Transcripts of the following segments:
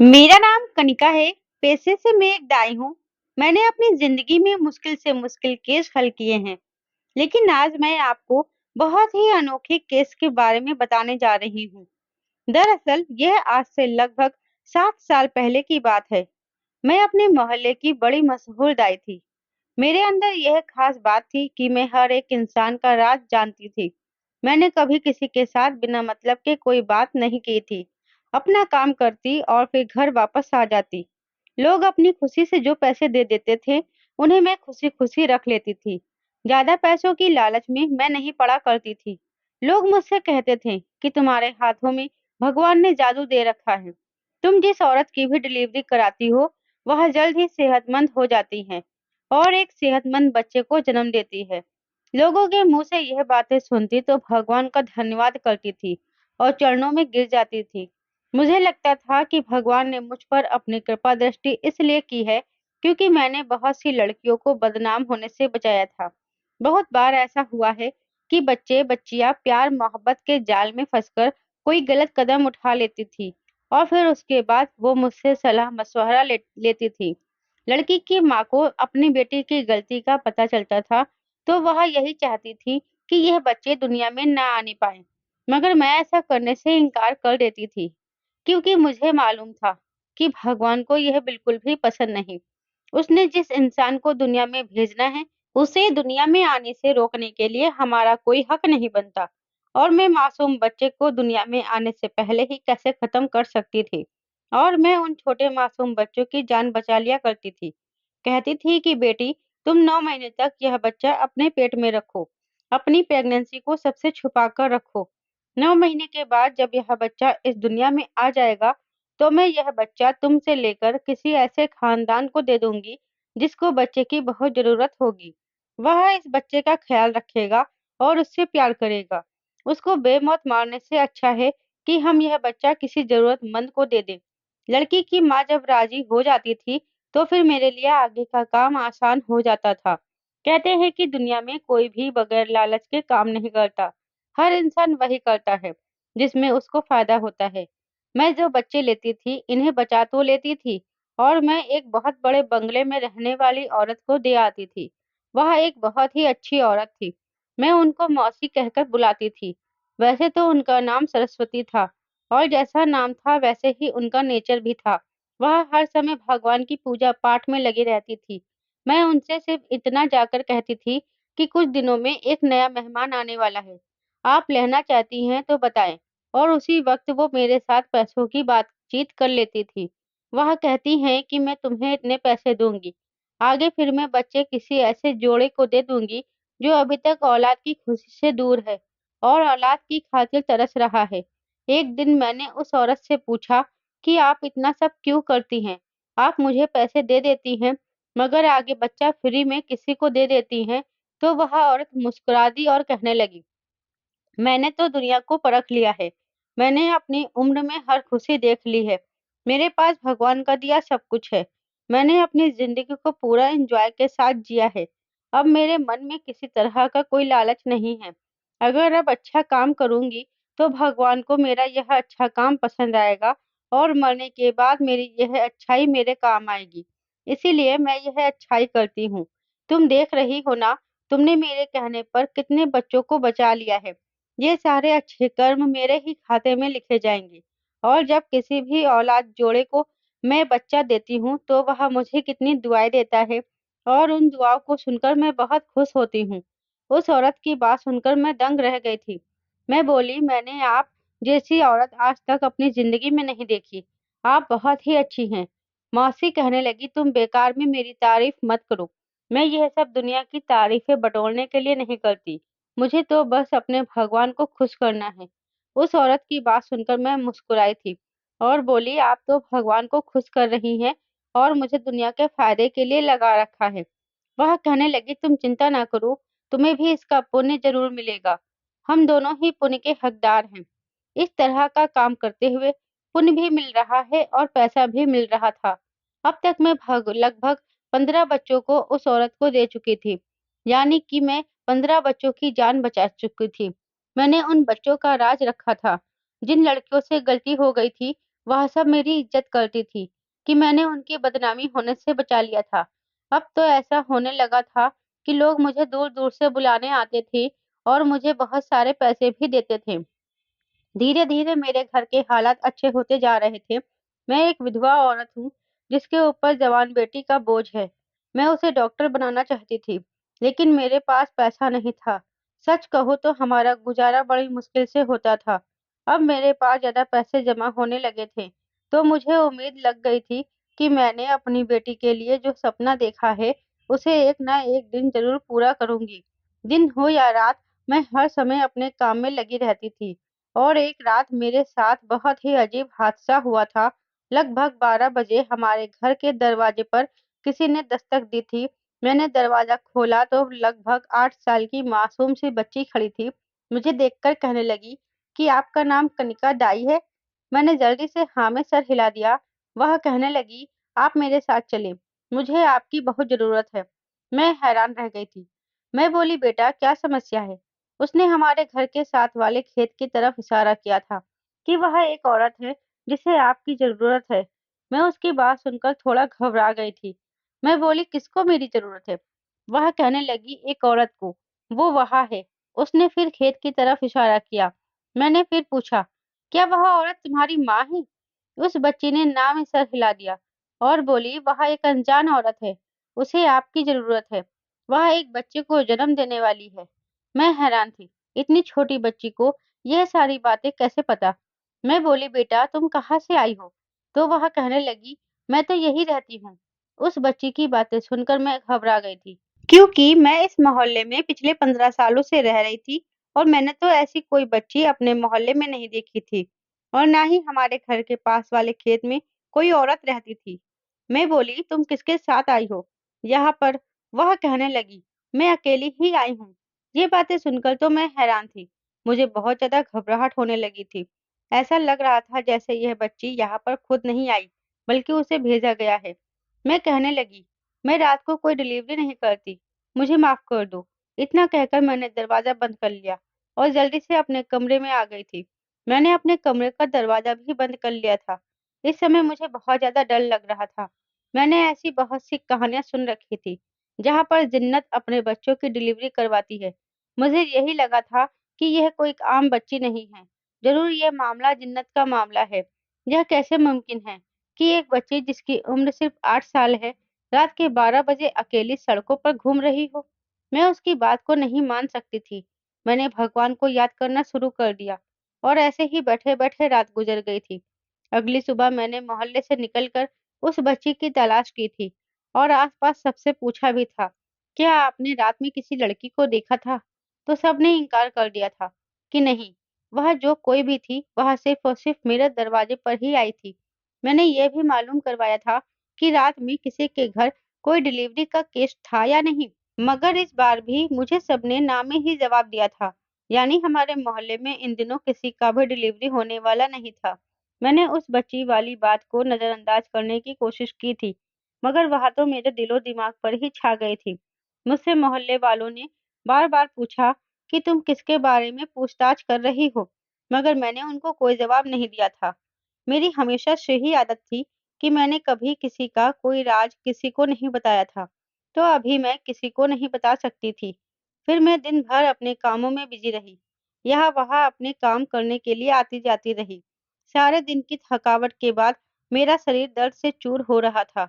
मेरा नाम कनिका है। पेशे से मैं एक दाई हूँ। मैंने अपनी जिंदगी में मुश्किल से मुश्किल केस हल किए हैं, लेकिन आज मैं आपको बहुत ही अनोखे केस के बारे में बताने जा रही हूँ। दरअसल यह आज से लगभग 7 साल पहले की बात है। मैं अपने मोहल्ले की बड़ी मशहूर दाई थी। मेरे अंदर यह खास बात थी कि मैं हर एक इंसान का राज जानती थी। मैंने कभी किसी के साथ बिना मतलब के कोई बात नहीं की थी। अपना काम करती और फिर घर वापस आ जाती। लोग अपनी खुशी से जो पैसे दे देते थे, उन्हें मैं खुशी-खुशी रख लेती थी। ज्यादा पैसों की लालच में मैं नहीं पड़ा करती थी। लोग मुझसे कहते थे कि तुम्हारे हाथों में भगवान ने जादू दे रखा है। तुम जिस औरत की भी डिलीवरी कराती हो, वह जल्द ही सेहतमंद हो जाती है और एक सेहतमंद बच्चे को जन्म देती है। लोगों के मुंह से यह बातें सुनती तो भगवान का धन्यवाद करती थी और चरणों में गिर जाती थी। मुझे लगता था कि भगवान ने मुझ पर अपनी कृपा दृष्टि इसलिए की है क्योंकि मैंने बहुत सी लड़कियों को बदनाम होने से बचाया था। बहुत बार ऐसा हुआ है कि बच्चे बच्चियां प्यार मोहब्बत के जाल में फंसकर कोई गलत कदम उठा लेती थी और फिर उसके बाद वो मुझसे सलाह मशवरा लेती थी। लड़की की माँ को अपनी बेटी की गलती का पता चलता था, तो वह यही चाहती थी कि यह बच्चे दुनिया में ना आने पाए। मगर मैं ऐसा करने से इनकार कर देती थी, क्योंकि मुझे मालूम था कि भगवान को यह बिल्कुल भी पसंद नहीं। उसने जिस इंसान को दुनिया में भेजना है, उसे दुनिया में आने से रोकने के लिए हमारा कोई हक नहीं बनता। और मैं मासूम बच्चे को दुनिया में आने से पहले ही कैसे खत्म कर सकती थी। और मैं उन छोटे मासूम बच्चों की जान बचा लिया करती थी। कहती थी कि बेटी, तुम 9 महीने तक यह बच्चा अपने पेट में रखो। अपनी प्रेगनेंसी को सबसे छुपा कर रखो। 9 महीने के बाद जब यह बच्चा इस दुनिया में आ जाएगा, तो मैं यह बच्चा तुमसे लेकर किसी ऐसे खानदान को दे दूंगी, जिसको बच्चे की बहुत जरूरत होगी। वह इस बच्चे का ख्याल रखेगा और उससे प्यार करेगा। उसको बेमौत मारने से अच्छा है कि हम यह बच्चा किसी जरूरतमंद को दे दें। लड़की की माँ जब राजी हो जाती थी, तो फिर मेरे लिए आगे का काम आसान हो जाता था। कहते हैं कि दुनिया में कोई भी बगैर लालच के काम नहीं करता। हर इंसान वही करता है, जिसमें उसको फ़ायदा होता है। मैं जो बच्चे लेती थी, इन्हें बचा तो लेती थी और मैं एक बहुत बड़े बंगले में रहने वाली औरत को दे आती थी। वह एक बहुत ही अच्छी औरत थी। मैं उनको मौसी कहकर बुलाती थी। वैसे तो उनका नाम सरस्वती था और जैसा नाम था वैसे ही उनका नेचर भी था। वह हर समय भगवान की पूजा-पाठ में लगी रहती थी। मैं उनसे सिर्फ़ इतना जाकर कहती थी कि कुछ दिनों में एक नया मेहमान आने वाला है। आप लेना चाहती हैं तो बताएँ। और उसी वक़्त वो मेरे साथ पैसों की बातचीत कर लेती थी। वह कहती हैं कि मैं तुम्हें इतने पैसे दूँगी। आगे फिर मैं बच्चे किसी ऐसे जोड़े को दे दूँगी, जो अभी तक औलाद की खुशी से दूर है और औलाद की खातिर तरस रहा है। एक दिन मैंने उस औरत से पूछा कि आप इतना सब क्यों करती हैं? आप मुझे पैसे दे देती हैं, मगर आगे बच्चा फ्री में किसी को दे देती हैं। तो वह औरत मुस्कुरा दी और कहने लगी, मैंने तो दुनिया को परख लिया है। मैंने अपनी उम्र में हर खुशी देख ली है। मेरे पास भगवान का दिया सब कुछ है। मैंने अपनी ज़िंदगी को पूरा एन्जॉय के साथ जिया है। अब मेरे मन में किसी तरह का कोई लालच नहीं है। अगर अब अच्छा काम करूँगी, तो भगवान को मेरा यह अच्छा काम पसंद आएगा और मरने के बाद मेरी यह अच्छाई मेरे काम आएगी। इसीलिए मैं यह अच्छाई करती हूँ। तुम देख रही हो ना, तुमने मेरे कहने पर कितने बच्चों को बचा लिया है। ये सारे अच्छे कर्म मेरे ही खाते में लिखे जाएँगे और जब किसी भी औलाद जोड़े को मैं बच्चा देती हूँ, तो वह मुझे कितनी दुआएँ देता है और उन दुआओं को सुनकर मैं बहुत खुश होती हूँ। उस औरत की बात सुनकर मैं दंग रह गई थी। मैं बोली, मैंने आप जैसी औरत आज तक अपनी ज़िंदगी में नहीं देखी। आप बहुत ही अच्छी हैं। मौसी कहने लगी, तुम बेकार में मेरी तारीफ़ मत करो। मैं यह सब दुनिया की तारीफ़ें बटोरने के लिए नहीं करती। मुझे तो बस अपने भगवान को खुश करना है। उस औरत की बात सुनकर मैं मुस्कुराई थी और बोली, आप तो भगवान को खुश कर रही हैं और मुझे दुनिया के फ़ायदे के लिए लगा रखा है। वह कहने लगी, तुम चिंता ना करो, तुम्हें भी इसका पुण्य ज़रूर मिलेगा। हम दोनों ही पुण्य के हकदार हैं। इस तरह का काम करते हुए पुण्य भी मिल रहा है और पैसा भी मिल रहा था। अब तक मैं लगभग 15 बच्चों को उस औरत को दे चुकी थी। यानी कि मैं 15 बच्चों की जान बचा चुकी थी। मैंने उन बच्चों का राज रखा था। जिन लड़कियों से गलती हो गई थी, वह सब मेरी इज़्ज़त करती थी कि मैंने उनकी बदनामी होने से बचा लिया था। अब तो ऐसा होने लगा था कि लोग मुझे दूर-दूर से बुलाने आते थे और मुझे बहुत सारे पैसे भी देते थे। धीरे-धीरे मेरे घर के हालात अच्छे होते जा रहे थे। मैं एक विधवा औरत हूँ, जिसके ऊपर जवान बेटी का बोझ है। मैं उसे डॉक्टर बनाना चाहती थी, लेकिन मेरे पास पैसा नहीं था। सच कहूँ तो हमारा गुज़ारा बड़ी मुश्किल से होता था। अब मेरे पास ज़्यादा पैसे जमा होने लगे थे, तो मुझे उम्मीद लग गई थी कि मैंने अपनी बेटी के लिए जो सपना देखा है, उसे एक ना एक दिन ज़रूर पूरा करूँगी। दिन हो या रात, मैं हर समय अपने काम में लगी रहती थी। और एक रात मेरे साथ बहुत ही अजीब हादसा हुआ था। लगभग 12 बजे हमारे घर के दरवाजे पर किसी ने दस्तक दी थी। मैंने दरवाज़ा खोला तो लगभग 8 साल की मासूम सी बच्ची खड़ी थी। मुझे देखकर कहने लगी कि आपका नाम कनिका दाई है? मैंने जल्दी से हाँ में सर हिला दिया। वह कहने लगी, आप मेरे साथ चलें, मुझे आपकी बहुत ज़रूरत है। मैं हैरान रह गई थी। मैं बोली, बेटा क्या समस्या है? उसने हमारे घर के साथ वाले खेत की तरफ इशारा किया था कि वह एक औरत है जिसे आपकी ज़रूरत है। मैं उसकी बात सुनकर थोड़ा घबरा गई थी। मैं बोली, किसको मेरी ज़रूरत है? वह कहने लगी, एक औरत को, वो वहाँ है। उसने फिर खेत की तरफ इशारा किया। मैंने फिर पूछा, क्या वह औरत तुम्हारी माँ है? उस बच्ची ने ना में सर हिला दिया और बोली, वह एक अनजान औरत है, उसे आपकी ज़रूरत है। वह एक बच्चे को जन्म देने वाली है। मैं हैरान थी, इतनी छोटी बच्ची को यह सारी बातें कैसे पता? मैं बोली, बेटा तुम कहाँ से आई हो? तो वह कहने लगी, मैं तो यहीं रहती हूँ। उस बच्ची की बातें सुनकर मैं घबरा गई थी, क्योंकि मैं इस मोहल्ले में पिछले 15 सालों से रह रही थी और मैंने तो ऐसी कोई बच्ची अपने मोहल्ले में नहीं देखी थी और ना ही हमारे घर के पास वाले खेत में कोई औरत रहती थी। मैं बोली, तुम किसके साथ आई हो यहाँ पर? वह कहने लगी, मैं अकेली ही आई हूँ। ये बातें सुनकर तो मैं हैरान थी। मुझे बहुत ज़्यादा घबराहट होने लगी थी। ऐसा लग रहा था जैसे यह बच्ची यहाँ पर खुद नहीं आई, बल्कि उसे भेजा गया है। मैं कहने लगी, मैं रात को कोई डिलीवरी नहीं करती, मुझे माफ़ कर दो। इतना कहकर मैंने दरवाज़ा बंद कर लिया और जल्दी से अपने कमरे में आ गई थी। मैंने अपने कमरे का दरवाज़ा भी बंद कर लिया था। इस समय मुझे बहुत ज़्यादा डर लग रहा था। मैंने ऐसी बहुत सी कहानियाँ सुन रखी थी, जहाँ पर जिन्नत अपने बच्चों की डिलीवरी करवाती है। मुझे यही लगा था कि यह कोई आम बच्ची नहीं है। ज़रूर यह मामला जिन्नत का मामला है। यह कैसे मुमकिन है कि एक बच्ची जिसकी उम्र सिर्फ 8 साल है, रात के 12 बजे अकेली सड़कों पर घूम रही हो? मैं उसकी बात को नहीं मान सकती थी। मैंने भगवान को याद करना शुरू कर दिया और ऐसे ही बैठे-बैठे रात गुजर गई थी। अगली सुबह मैंने मोहल्ले से निकलकर उस बच्ची की तलाश की थी और आस-पास सबसे पूछा भी था, क्या आपने रात में किसी लड़की को देखा था? तो सबने इनकार कर दिया था कि नहीं, वह जो कोई भी थी, वह सिर्फ़ और सिर्फ़ मेरे दरवाजे पर ही आई थी। मैंने ये भी मालूम करवाया था कि रात में किसी के घर कोई डिलीवरी का केस था या नहीं, मगर इस बार भी मुझे सबने ना में ही जवाब दिया था। यानी हमारे मोहल्ले में इन दिनों किसी का भी डिलीवरी होने वाला नहीं था। मैंने उस बच्ची वाली बात को नज़रअंदाज करने की कोशिश की थी, मगर वह तो मेरे दिलो-दिमाग पर ही छा गई थी। मुझसे मोहल्ले वालों ने बार-बार पूछा कि तुम किसके बारे में पूछताछ कर रही हो, मगर मैंने उनको कोई जवाब नहीं दिया था। मेरी हमेशा से ही आदत थी कि मैंने कभी किसी का कोई राज किसी को नहीं बताया था, तो अभी मैं किसी को नहीं बता सकती थी। फिर मैं दिन भर अपने कामों में बिजी रही, यहाँ-वहाँ अपने काम करने के लिए आती-जाती रही। सारे दिन की थकावट के बाद मेरा शरीर दर्द से चूर हो रहा था।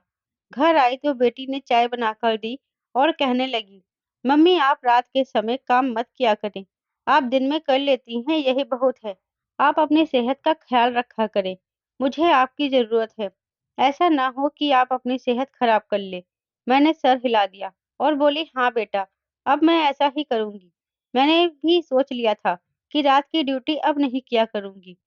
घर आई तो बेटी ने चाय बनाकर दी और कहने लगी, मम्मी आप रात के समय काम मत किया करें। आप दिन में कर लेती हैं यही बहुत है। आप अपनी सेहत का ख्याल रखा करें। मुझे आपकी ज़रूरत है। ऐसा ना हो कि आप अपनी सेहत खराब कर लें। मैंने सर हिला दिया और बोली, हाँ बेटा, अब मैं ऐसा ही करूँगी। मैंने भी सोच लिया था कि रात की ड्यूटी अब नहीं किया करूँगी।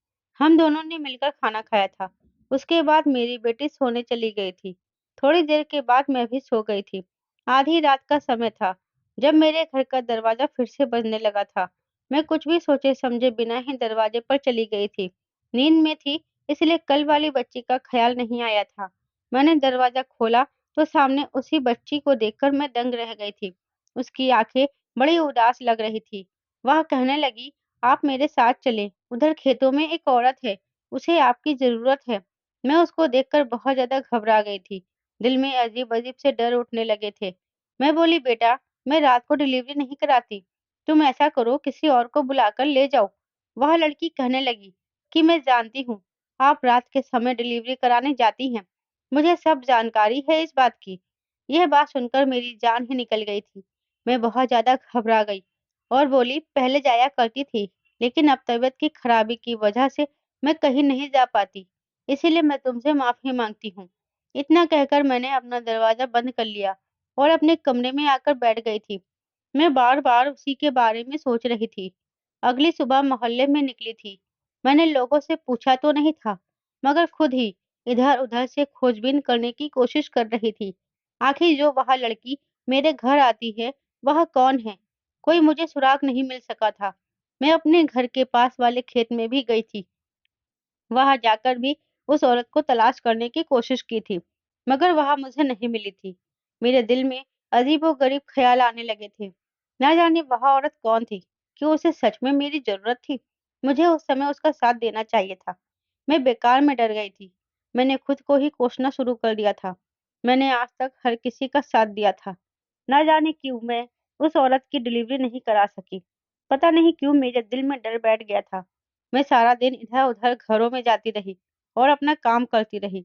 हम दोनों ने मिलकर खाना खाया था। उसके बाद मेरी बेटी सोने चली गई थी। थोड़ी देर के बाद मैं भी सो गई थी। आधी रात का समय था, जब मेरे घर का दरवाज़ा फिर से बजने लगा था। मैं कुछ भी सोचे-समझे बिना ही दरवाजे पर चली गई थी। नींद में थी, इसलिए कल वाली बच्ची का ख़्याल नहीं आया था। मैंने दरवाज़ा खोला, तो सामने उसी बच्ची को देखकर मैं दंग रह गई थी। उसकी आँखें बड़ी उदास लग रही थी। वह कहने लगी, आप मेरे साथ चलें, उधर खेतों में एक औरत है, उसे आपकी ज़रूरत है। मैं उसको देखकर बहुत ज़्यादा घबरा गई थी। दिल में अजीब-अजीब से डर उठने लगे थे। मैं बोली, बेटा, मैं रात को डिलीवरी नहीं कराती। तुम ऐसा करो, किसी और को बुलाकर ले जाओ। वह लड़की कहने लगी कि मैं जानती हूँ, आप रात के समय डिलीवरी कराने जाती हैं। मुझे सब जानकारी है इस बात की। यह बात सुनकर मेरी जान ही निकल गई थी। मैं बहुत ज़्यादा घबरा गई और बोली, पहले जाया करती थी, लेकिन अब तबीयत की खराबी की वजह से मैं कहीं नहीं जा पाती। इसीलिए मैं तुमसे माफ़ी माँगती हूँ। इतना कहकर मैंने अपना दरवाज़ा बंद कर लिया और अपने कमरे में आकर बैठ गई थी। मैं बार-बार उसी के बारे में सोच रही थी। अगली सुबह मोहल्ले में निकली थी। मैंने लोगों से पूछा तो नहीं था, मगर खुद ही इधर-उधर से खोजबीन करने की कोशिश कर रही थी। आखिर जो वह लड़की मेरे घर आती है, वह कौन है? कोई मुझे सुराग नहीं मिल सका था। मैं अपने घर के पास वाले खेत में भी गई थी। वहाँ जाकर भी उस औरत को तलाश करने की कोशिश की थी, मगर वह मुझे नहीं मिली थी। मेरे दिल में अजीबो-गरीब ख़्याल आने लगे थे। ना जाने वह औरत कौन थी? क्या उसे सच में मेरी ज़रूरत थी? मुझे उस समय उसका साथ देना चाहिए था। मैं बेकार में डर गई थी। मैंने खुद को ही कोसना शुरू कर दिया था। मैंने आज तक हर किसी का साथ दिया था। ना जाने क्यों मैं उस औरत की डिलीवरी नहीं करा सकी। पता नहीं क्यों मेरे दिल में डर बैठ गया था। मैं सारा दिन इधर-उधर घरों में जाती रही और अपना काम करती रही।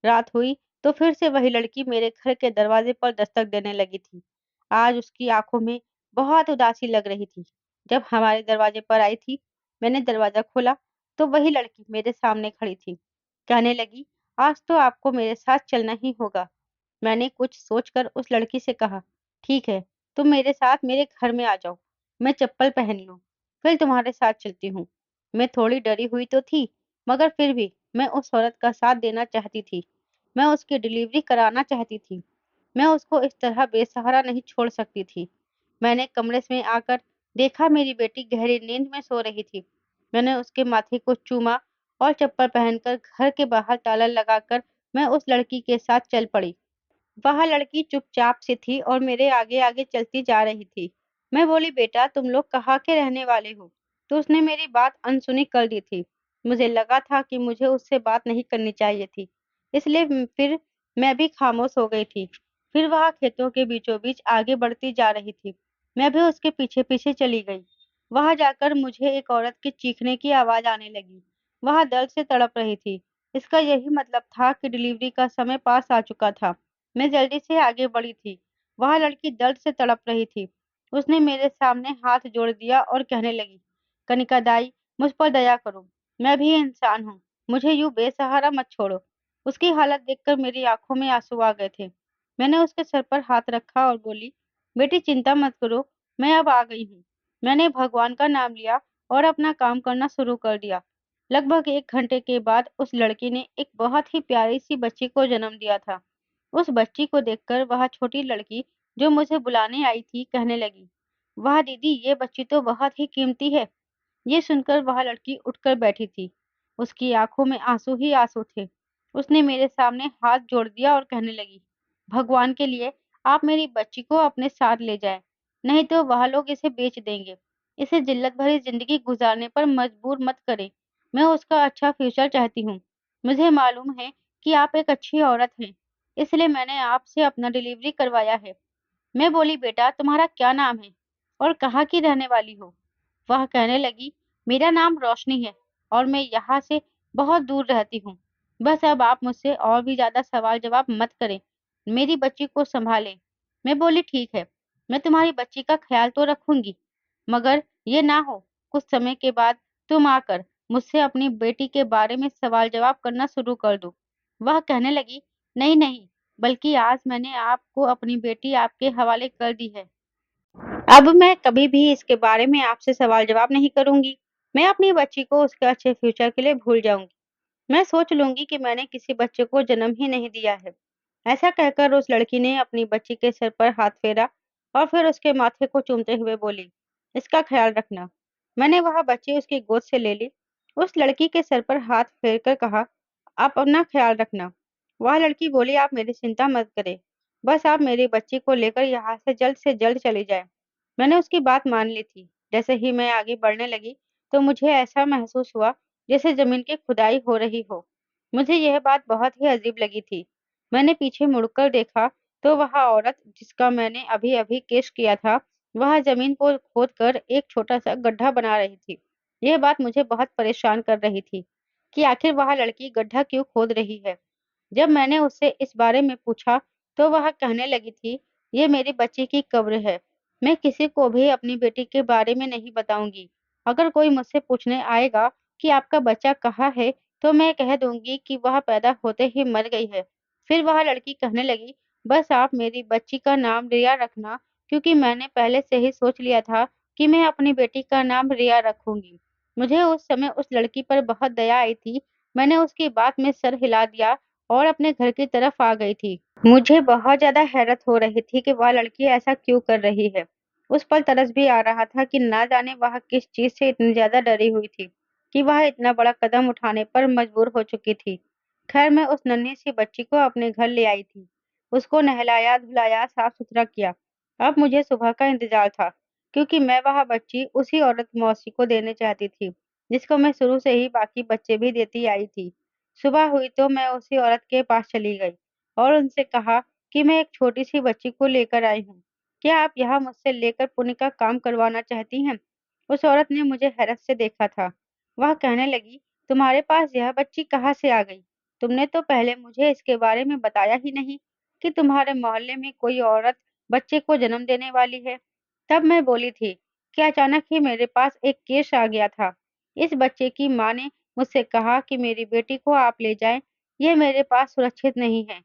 रात हुई तो फिर से वही लड़की मेरे घर के दरवाजे पर दस्तक देने लगी थी। आज उसकी आंखों में बहुत उदासी लग रही थी। जब हमारे दरवाजे पर आई थी, मैंने दरवाजा खोला तो वही लड़की मेरे सामने खड़ी थी। कहने लगी, आज तो आपको मेरे साथ चलना ही होगा। मैंने कुछ सोचकर उस लड़की से कहा, ठीक है, तुम मेरे साथ मेरे घर में आ जाओ। मैं चप्पल पहन लूं, फिर तुम्हारे साथ चलती हूँ। मैं थोड़ी डरी हुई तो थी, मगर फिर भी मैं उस औरत का साथ देना चाहती थी। मैं उसकी डिलीवरी कराना चाहती थी। मैं उसको इस तरह बेसहारा नहीं छोड़ सकती थी। मैंने कमरे में आकर देखा, मेरी बेटी गहरी नींद में सो रही थी। मैंने उसके माथे को चूमा और चप्पल पहनकर घर के बाहर ताला लगाकर मैं उस लड़की के साथ चल पड़ी। वह लड़की चुपचाप सी थी और मेरे आगे-आगे चलती जा रही थी। मैं बोली, बेटा, तुम लोग कहाँ के रहने वाले हो? तो उसने मेरी बात अनसुनी कर दी थी। मुझे लगा था कि मुझे उससे बात नहीं करनी चाहिए थी, इसलिए फिर मैं भी खामोश हो गई थी। फिर वह खेतों के बीचों-बीच आगे बढ़ती जा रही थी। मैं भी उसके पीछे-पीछे चली गई। वहाँ जाकर मुझे एक औरत के चीखने की आवाज़ आने लगी। वह दर्द से तड़प रही थी। इसका यही मतलब था कि डिलीवरी का समय पास आ चुका था। मैं जल्दी से आगे बढ़ी थी। वह लड़की दर्द से तड़प रही थी। उसने मेरे सामने हाथ जोड़ दिया और कहने लगी, कनिका दाई, मुझ पर दया करो। मैं भी इंसान हूँ। मुझे यूँ बेसहारा मत छोड़ो। उसकी हालत देखकर मेरी आंखों में आंसू आ गए थे। मैंने उसके सर पर हाथ रखा और बोली, बेटी, चिंता मत करो, मैं अब आ गई हूँ। मैंने भगवान का नाम लिया और अपना काम करना शुरू कर दिया। लगभग 1 घंटे के बाद उस लड़की ने एक बहुत ही प्यारी सी बच्ची को जन्म दिया था। उस बच्ची को देखकर वह छोटी लड़की जो मुझे बुलाने आई थी कहने लगी, वाह दीदी, ये बच्ची तो बहुत ही कीमती है। ये सुनकर वह लड़की उठकर बैठी थी। उसकी आंखों में आंसू ही आंसू थे। उसने मेरे सामने हाथ जोड़ दिया और कहने लगी, भगवान के लिए आप मेरी बच्ची को अपने साथ ले जाएं, नहीं तो वह लोग इसे बेच देंगे। इसे जिल्लत भरी जिंदगी गुजारने पर मजबूर मत करें। मैं उसका अच्छा फ्यूचर चाहती हूँ। मुझे मालूम है कि आप एक अच्छी औरत हैं, इसलिए मैंने आपसे अपना डिलीवरी करवाया है। मैं बोली, बेटा, तुम्हारा क्या नाम है और कहाँ की रहने वाली हो? वह कहने लगी, मेरा नाम रोशनी है और मैं यहाँ से बहुत दूर रहती हूँ। बस अब आप मुझसे और भी ज़्यादा सवाल जवाब मत करें। मेरी बच्ची को सँभालें। मैं बोली, ठीक है, मैं तुम्हारी बच्ची का ख़्याल तो रखूँगी, मगर ये ना हो कुछ समय के बाद तुम आकर मुझसे अपनी बेटी के बारे में सवाल जवाब करना शुरू कर दो। वह कहने लगी, नहीं, नहीं, बल्कि आज मैंने आपको अपनी बेटी आपके हवाले कर दी है। अब मैं कभी भी इसके बारे में आपसे सवाल जवाब नहीं करूँगी। मैं अपनी बच्ची को उसके अच्छे फ्यूचर के लिए भूल जाऊँगी। मैं सोच लूँगी कि मैंने किसी बच्चे को जन्म ही नहीं दिया है। ऐसा कहकर उस लड़की ने अपनी बच्ची के सिर पर हाथ फेरा और फिर उसके माथे को चूमते हुए बोली, इसका ख्याल रखना। मैंने वह बच्ची उसकी गोद से ले ली। उस लड़की के सर पर हाथ फेर कर कहा, आप अपना ख्याल रखना। वह लड़की बोली, आप मेरी चिंता मत करें। बस आप मेरी बच्ची को लेकर यहाँ से जल्द चली जाएँ। मैंने उसकी बात मान ली थी। जैसे ही मैं आगे बढ़ने लगी, तो मुझे ऐसा महसूस हुआ जैसे जमीन की खुदाई हो रही हो। मुझे यह बात बहुत ही अजीब लगी थी। मैंने पीछे मुड़कर देखा तो वह औरत जिसका मैंने अभी-अभी केस किया था, वह जमीन को खोदकर एक छोटा-सा गड्ढा बना रही थी। यह बात मुझे बहुत परेशान कर रही थी कि आखिर वह लड़की गड्ढा क्यों खोद रही है। जब मैंने उससे इस बारे में पूछा, तो वह कहने लगी थी, "ये मेरी बच्ची की कब्र है। मैं किसी को भी अपनी बेटी के बारे में नहीं बताऊँगी। अगर कोई मुझसे पूछने आएगा कि आपका बच्चा कहाँ है, तो मैं कह दूँगी कि वह पैदा होते ही मर गई है।" फिर वह लड़की कहने लगी, "बस आप मेरी बच्ची का नाम रिया रखना, क्योंकि मैंने पहले से ही सोच लिया था कि मैं अपनी बेटी का नाम रिया रखूँगी।" मुझे उस समय उस लड़की पर बहुत दया आई थी। मैंने उसकी बात में सर हिला दिया और अपने घर की तरफ आ गई थी। मुझे बहुत ज़्यादा हैरत हो रही थी कि वह लड़की ऐसा क्यों कर रही है। उस पल तरस भी आ रहा था कि ना जाने वह किस चीज़ से इतनी ज़्यादा डरी हुई थी, कि वह इतना बड़ा कदम उठाने पर मजबूर हो चुकी थी। खैर मैं उस नन्ही-सी बच्ची को अपने घर ले आई थी। उसको नहलाया-धुलाया, साफ-सुथरा किया। अब मुझे सुबह का इंतज़ार था, क्योंकि मैं वह बच्ची उसी औरत मौसी को देने चाहती थी, जिसको मैं शुरू से ही बाकी बच्चे भी देती आई थी। सुबह हुई तो मैं उसी औरत के पास चली गई और उनसे कहा कि मैं एक छोटी-सी बच्ची को लेकर आई हूँ। क्या आप यहाँ मुझसे लेकर पुण्य का काम करवाना चाहती हैं? उस औरत ने मुझे हैरत से देखा था। वह कहने लगी, तुम्हारे पास यह बच्ची कहाँ से आ गई? तुमने तो पहले मुझे इसके बारे में बताया ही नहीं कि तुम्हारे मोहल्ले में कोई औरत बच्चे को जन्म देने वाली है। तब मैं बोली थी कि अचानक ही मेरे पास एक केस आ गया था। इस बच्चे की माँ ने मुझसे कहा कि मेरी बेटी को आप ले जाएँ, ये मेरे पास सुरक्षित नहीं है,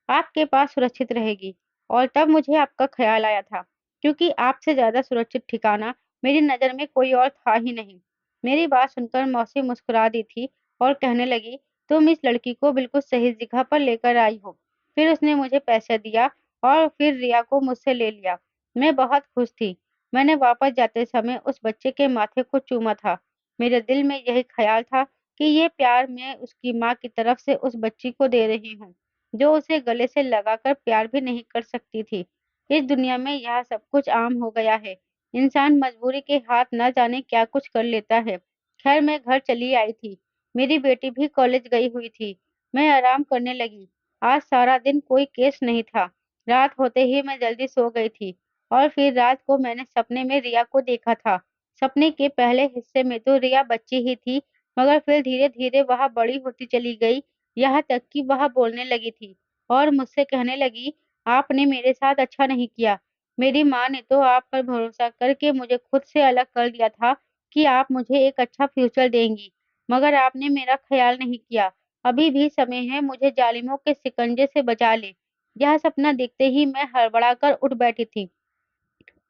आपके पास सुरक्षित रहेगी। और तब मुझे आपका ख़्याल आया था, क्योंकि आपसे ज़्यादा सुरक्षित ठिकाना मेरी नज़र में कोई और था ही नहीं। मेरी बात सुनकर मौसी मुस्कुरा दी थी और कहने लगी, तुम इस लड़की को बिल्कुल सही जगह पर लेकर आई हो। फिर उसने मुझे पैसा दिया और फिर रिया को मुझसे ले लिया। मैं बहुत खुश थी। मैंने वापस जाते समय उस बच्चे के माथे को चूमा था। मेरे दिल में यही ख़्याल था कि ये प्यार मैं उसकी माँ की तरफ से उस बच्ची को दे रही हूँ, जो उसे गले से लगाकर प्यार भी नहीं कर सकती थी। इस दुनिया में यह सब कुछ आम हो गया है। इंसान मजबूरी के हाथ न जाने क्या कुछ कर लेता है। खैर मैं घर चली आई थी। मेरी बेटी भी कॉलेज गई हुई थी। मैं आराम करने लगी। आज सारा दिन कोई केस नहीं था। रात होते ही मैं जल्दी सो गई थी और फिर रात को मैंने सपने में रिया को देखा था। सपने के पहले हिस्से में तो रिया बच्ची ही थी, मगर फिर धीरे-धीरे वह बड़ी होती चली गई, यहाँ तक कि वह बोलने लगी थी और मुझसे कहने लगी, आपने मेरे साथ अच्छा नहीं किया। मेरी माँ ने तो आप पर भरोसा करके मुझे खुद से अलग कर दिया था कि आप मुझे एक अच्छा फ्यूचर देंगी, मगर आपने मेरा ख़्याल नहीं किया। अभी भी समय है, मुझे ज़ालिमों के शिकंजे से बचा लें। यह सपना देखते ही मैं हड़बड़ाकर उठ बैठी थी।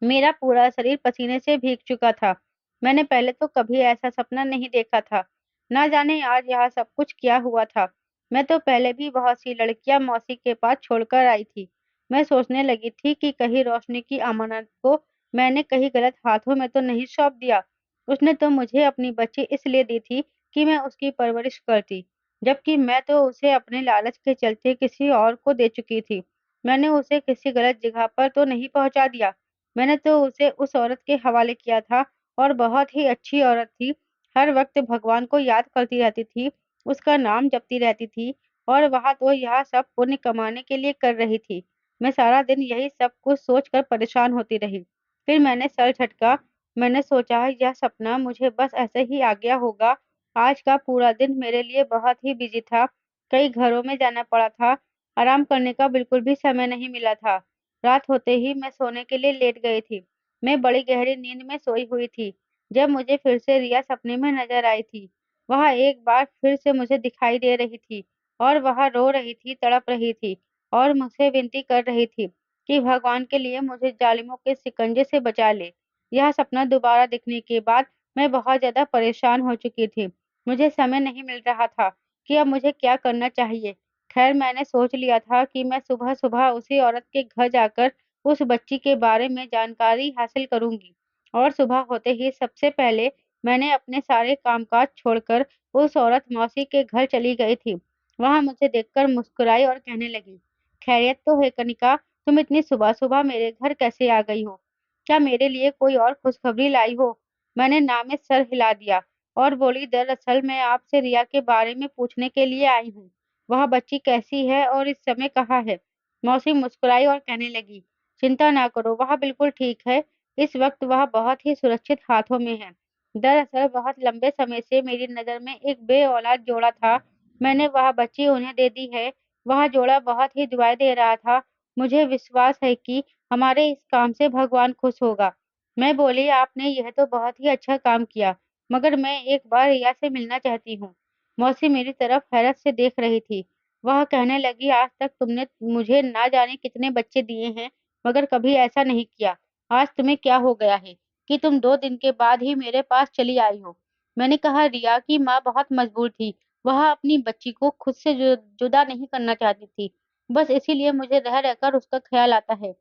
मेरा पूरा शरीर पसीने से भीग चुका था। मैंने पहले तो कभी ऐसा सपना नहीं देखा था। ना जाने आज यहाँ सब कुछ क्या हुआ था। मैं तो पहले भी बहुत सी लड़कियाँ मौसी के पास छोड़कर आई थी। मैं सोचने लगी थी कि कहीं रोशनी की अमानत को मैंने कहीं गलत हाथों में तो नहीं सौंप दिया। उसने तो मुझे अपनी बच्ची इसलिए दी थी कि मैं उसकी परवरिश करती, जबकि मैं तो उसे अपने लालच के चलते किसी और को दे चुकी थी। मैंने उसे किसी गलत जगह पर तो नहीं पहुँचा दिया। मैंने तो उसे उस औरत के हवाले किया था और बहुत ही अच्छी औरत थी। हर वक़्त भगवान को याद करती रहती थी, उसका नाम जपती रहती थी और वह तो यह सब पुण्य कमाने के लिए कर रही थी। मैं सारा दिन यही सब कुछ सोचकर परेशान होती रही। फिर मैंने सर झटका, मैंने सोचा यह सपना मुझे बस ऐसे ही आ गया होगा। आज का पूरा दिन मेरे लिए बहुत ही बिज़ी था। कई घरों में जाना पड़ा था, आराम करने का बिल्कुल भी समय नहीं मिला था। रात होते ही मैं सोने के लिए लेट गई थी। मैं बड़ी गहरी नींद में सोई हुई थी, जब मुझे फिर से रिया सपने में नज़र आई थी। वह एक बार फिर से मुझे दिखाई दे रही थी और वह रो रही थी, तड़प रही थी और मुझसे विनती कर रही थी कि भगवान के लिए मुझे ज़ालिमों के शिकंजे से बचा ले। यह सपना दोबारा दिखने के बाद मैं बहुत ज़्यादा परेशान हो चुकी थी। मुझे समय नहीं मिल रहा था कि अब मुझे क्या करना चाहिए। खैर मैंने सोच लिया था कि मैं सुबह-सुबह उसी औरत के घर जाकर उस बच्ची के बारे में जानकारी हासिल करूँगी और सुबह होते ही सबसे पहले मैंने अपने सारे कामकाज छोड़कर उस औरत मौसी के घर चली गई थी। वहाँ मुझे देखकर मुस्कुराई और कहने लगी, "खैरियत तो है कनिका, तुम इतनी सुबह-सुबह मेरे घर कैसे आ गई हो? क्या मेरे लिए कोई और खुशखबरी लाई हो?" मैंने ना में सर हिला दिया। और बोली, दरअसल मैं आपसे रिया के बारे में पूछने के लिए आई हूँ। वह बच्ची कैसी है और इस समय कहाँ है? मौसी मुस्कुराई और कहने लगी, चिंता ना करो, वह बिल्कुल ठीक है। इस वक्त वह बहुत ही सुरक्षित हाथों में है। दरअसल बहुत लंबे समय से मेरी नज़र में एक बे-औलाद जोड़ा था। मैंने वह बच्ची उन्हें दे दी है। वह जोड़ा बहुत ही दुआएँ दे रहा था। मुझे विश्वास है कि हमारे इस काम से भगवान खुश होगा। मैं बोली, आपने यह तो बहुत ही अच्छा काम किया, मगर मैं एक बार रिया से मिलना चाहती हूँ। मौसी मेरी तरफ हैरत से देख रही थी। वह कहने लगी, आज तक तुमने मुझे ना जाने कितने बच्चे दिए हैं, मगर कभी ऐसा नहीं किया। आज तुम्हें क्या हो गया है कि तुम 2 दिन के बाद ही मेरे पास चली आई हो? मैंने कहा, रिया की माँ बहुत मजबूर थी। वह अपनी बच्ची को खुद से जुदा नहीं करना चाहती थी। बस इसीलिए मुझे रह रहकर उसका ख्याल आता है।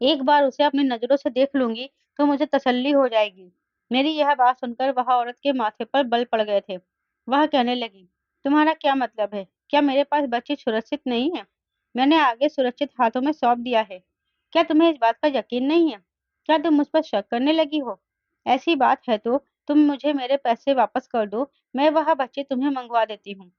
एक बार उसे अपनी नज़रों से देख लूँगी, तो मुझे तसल्ली हो जाएगी। मेरी यह बात सुनकर वह औरत के माथे पर बल पड़ गए थे। वह कहने लगी, तुम्हारा क्या मतलब है? क्या मेरे पास बच्ची सुरक्षित नहीं है? मैंने आगे सुरक्षित हाथों में सौंप दिया है। क्या तुम्हें इस बात का यकीन नहीं है? क्या तुम मुझ पर शक करने लगी हो? ऐसी बात है तो तुम मुझे मेरे पैसे वापस कर दो, मैं वह बच्ची तुम्हें मंगवा देती हूँ।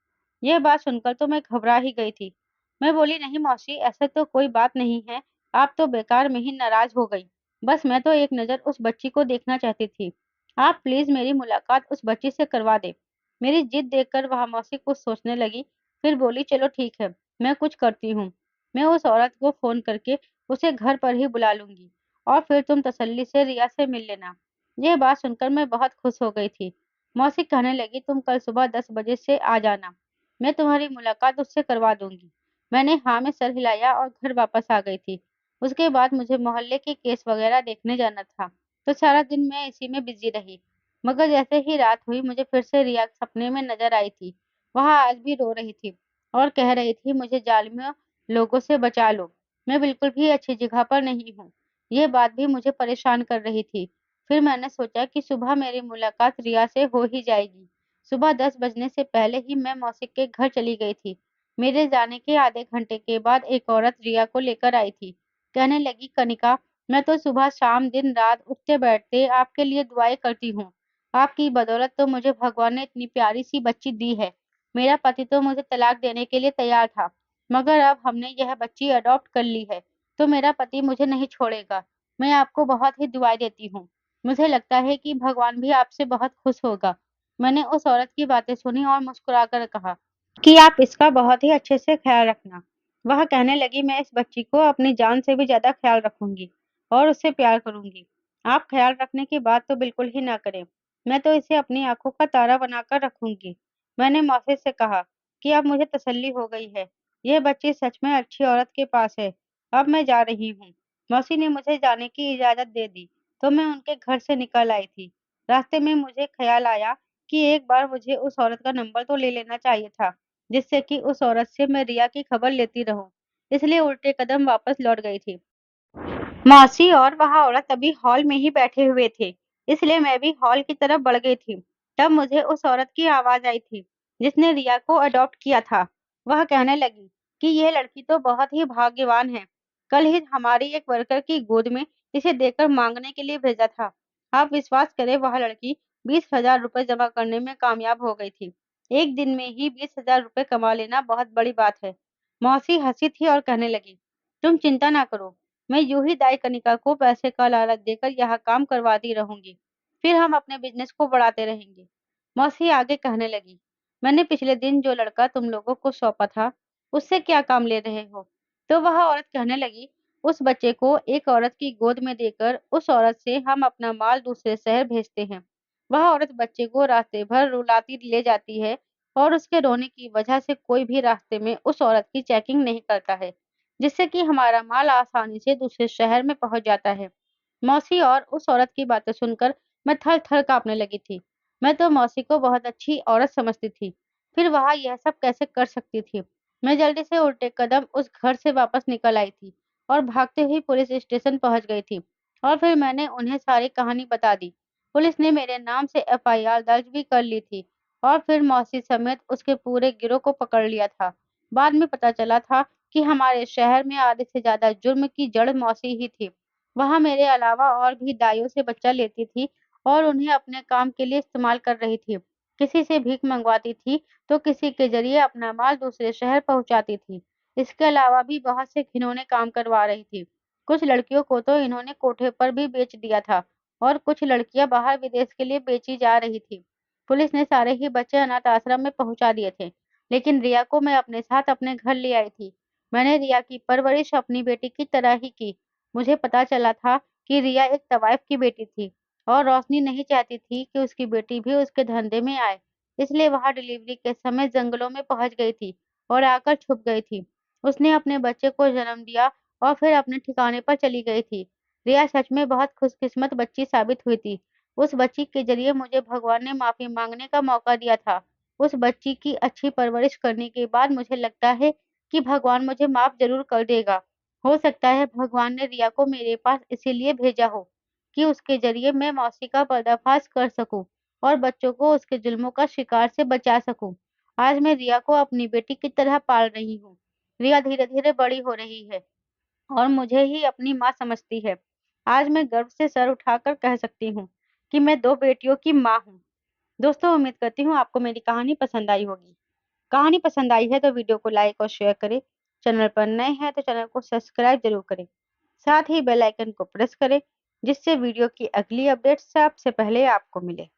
यह बात सुनकर तो मैं घबरा ही गई थी। मैं बोली, नहीं मौसी, ऐसा तो कोई बात नहीं है। आप तो बेकार में ही नाराज़ हो गई। बस मैं तो एक नज़र उस बच्ची को देखना चाहती थी। आप प्लीज़ मेरी मुलाकात उस बच्ची से करवा दें। मेरी जिद देखकर वह मौसी कुछ सोचने लगी, फिर बोली, चलो ठीक है, मैं कुछ करती हूँ। मैं उस औरत को फ़ोन करके उसे घर पर ही बुला लूँगी और फिर तुम तसल्ली से रिया से मिल लेना। यह बात सुनकर मैं बहुत खुश हो गई थी। मौसी कहने लगी, तुम कल सुबह 10 बजे से आ जाना। मैं तुम्हारी मुलाकात उससे करवा दूँगी। मैंने हाँ में सर हिलाया और घर वापस आ गई थी। उसके बाद मुझे मोहल्ले के केस वगैरह देखने जाना था, तो सारा दिन मैं इसी में बिज़ी रही। मगर जैसे ही रात हुई, मुझे फिर से रिया सपने में नज़र आई थी। वह आज भी रो रही थी और कह रही थी, मुझे ज़ालिम लोगों से बचा लो। मैं बिल्कुल भी अच्छी जगह पर नहीं हूँ। ये बात भी मुझे परेशान कर रही थी। फिर मैंने सोचा कि सुबह मेरी मुलाकात रिया से हो ही जाएगी। सुबह 10 बजने से पहले ही मैं मौसी के घर चली गई थी। मेरे जाने के आधे घंटे के बाद एक औरत रिया को लेकर आई थी। कहने लगी, कनिका, मैं तो सुबह शाम दिन रात उठते बैठते आपके लिए दुआएं करती हूँ। आपकी बदौलत तो मुझे भगवान ने इतनी प्यारी सी बच्ची दी है। मेरा पति तो मुझे तलाक देने के लिए तैयार था, मगर अब हमने यह बच्ची अडॉप्ट कर ली है, तो मेरा पति मुझे नहीं छोड़ेगा। मैं आपको बहुत ही दुआएं देती हूँ। मुझे लगता है कि भगवान भी आपसे बहुत खुश होगा। मैंने उस औरत की बातें सुनी और मुस्कुराकर कहा कि आप इसका बहुत ही अच्छे से ख्याल रखना। वह कहने लगी, मैं इस बच्ची को अपनी जान से भी ज़्यादा ख्याल रखूँगी और उससे प्यार करूँगी। आप ख्याल रखने की बात तो बिल्कुल ही ना करें। मैं तो इसे अपनी आँखों का तारा बनाकर रखूँगी। मैंने मौसी से कहा कि अब मुझे तसल्ली हो गई है। यह बच्ची सच में अच्छी औरत के पास है। अब मैं जा रही हूँ। मौसी ने मुझे जाने की इजाज़त दे दी, तो मैं उनके घर से निकल आई थी। रास्ते में मुझे ख़्याल आया कि एक बार मुझे उस औरत का नंबर तो ले लेना चाहिए था, जिससे कि उस औरत से मैं रिया की खबर लेती रहूं। इसलिए उल्टे कदम वापस लौट गई थी। मौसी और वह औरत अभी हॉल में ही बैठे हुए थे, इसलिए मैं भी हॉल की तरफ बढ़ गई थी। तब मुझे उस औरत की आवाज आई थी, जिसने रिया को अडॉप्ट किया था। वह कहने लगी कि यह लड़की तो बहुत ही भाग्यवान है। कल ही हमारी एक वर्कर की गोद में इसे देकर मांगने के लिए भेजा था। आप विश्वास करें, वह लड़की 20,000 रुपए जमा करने में कामयाब हो गई थी। एक दिन में ही 20,000 रुपए कमा लेना बहुत बड़ी बात है। मौसी हंसी थी और कहने लगी, तुम चिंता ना करो, मैं यूं ही दाई कनिका को पैसे का लालच देकर यह काम करवाती रहूंगी। फिर हम अपने बिजनेस को बढ़ाते रहेंगे। मौसी आगे कहने लगी, मैंने पिछले दिन जो लड़का तुम लोगों को सौंपा था, उससे क्या काम ले रहे हो? तो वह औरत कहने लगी, उस बच्चे को एक औरत की गोद में देकर उस औरत से हम अपना माल दूसरे शहर भेजते हैं। वह औरत बच्चे को रास्ते भर रुलाती ले जाती है और उसके रोने की वजह से कोई भी रास्ते में उस औरत की चेकिंग नहीं करता है, जिससे कि हमारा माल आसानी से दूसरे शहर में पहुंच जाता है। मौसी और उस औरत की बातें सुनकर मैं थर-थर काँपने लगी थी। मैं तो मौसी को बहुत अच्छी औरत समझती थी, फिर वह यह सब कैसे कर सकती थी? मैं जल्दी से उल्टे कदम उस घर से वापस निकल आई थी और भागते हुए पुलिस स्टेशन पहुंच गई थी और फिर मैंने उन्हें सारी कहानी बता दी। पुलिस ने मेरे नाम से एफआईआर दर्ज भी कर ली थी और फिर मौसी समेत उसके पूरे गिरोह को पकड़ लिया था। बाद में पता चला था कि हमारे शहर में आधे से ज़्यादा जुर्म की जड़ मौसी ही थी। वह मेरे अलावा और भी दाइयों से बच्चा लेती थी और उन्हें अपने काम के लिए इस्तेमाल कर रही थी। किसी से भीख मंगवाती थी, तो किसी के ज़रिए अपना माल दूसरे शहर पहुँचाती थी। इसके अलावा भी बहुत से घिनौने काम करवा रही थी। कुछ लड़कियों को तो इन्होंने कोठे पर भी बेच दिया था और कुछ लड़कियां बाहर विदेश के लिए बेची जा रही थी। पुलिस ने सारे ही बच्चे अनाथ आश्रम में पहुंचा दिए थे, लेकिन रिया को मैं अपने साथ अपने घर ले आई थी। मैंने रिया की परवरिश अपनी बेटी की तरह ही की। मुझे पता चला था कि रिया एक तवाइफ की बेटी थी और रोशनी नहीं चाहती थी कि उसकी बेटी भी उसके धंधे में आए। इसलिए वह डिलीवरी के समय जंगलों में पहुंच गई थी और आकर छुप गई थी। उसने अपने बच्चे को जन्म दिया और फिर अपने ठिकाने पर चली गई थी। रिया सच में बहुत खुशकिस्मत बच्ची साबित हुई थी। उस बच्ची के ज़रिए मुझे भगवान ने माफ़ी माँगने का मौका दिया था। उस बच्ची की अच्छी परवरिश करने के बाद मुझे लगता है कि भगवान मुझे माफ़ ज़रूर कर देगा। हो सकता है भगवान ने रिया को मेरे पास इसीलिए भेजा हो कि उसके ज़रिए मैं मौसी का पर्दाफ़ाश कर सकूँ और बच्चों को उसके जुल्मों का शिकार से बचा सकूँ। आज मैं रिया को अपनी बेटी की तरह पाल रही हूँ। रिया धीरे-धीरे बड़ी हो रही है और मुझे ही अपनी माँ समझती है। आज मैं गर्व से सर उठाकर कह सकती हूँ कि मैं 2 बेटियों की माँ हूँ। दोस्तों, उम्मीद करती हूँ आपको मेरी कहानी पसंद आई होगी। कहानी पसंद आई है तो वीडियो को लाइक और शेयर करें। चैनल पर नए हैं तो चैनल को सब्सक्राइब ज़रूर करें। साथ ही बेल आइकन को प्रेस करें जिससे वीडियो की अगली अपडेट सबसे पहले आपको मिले।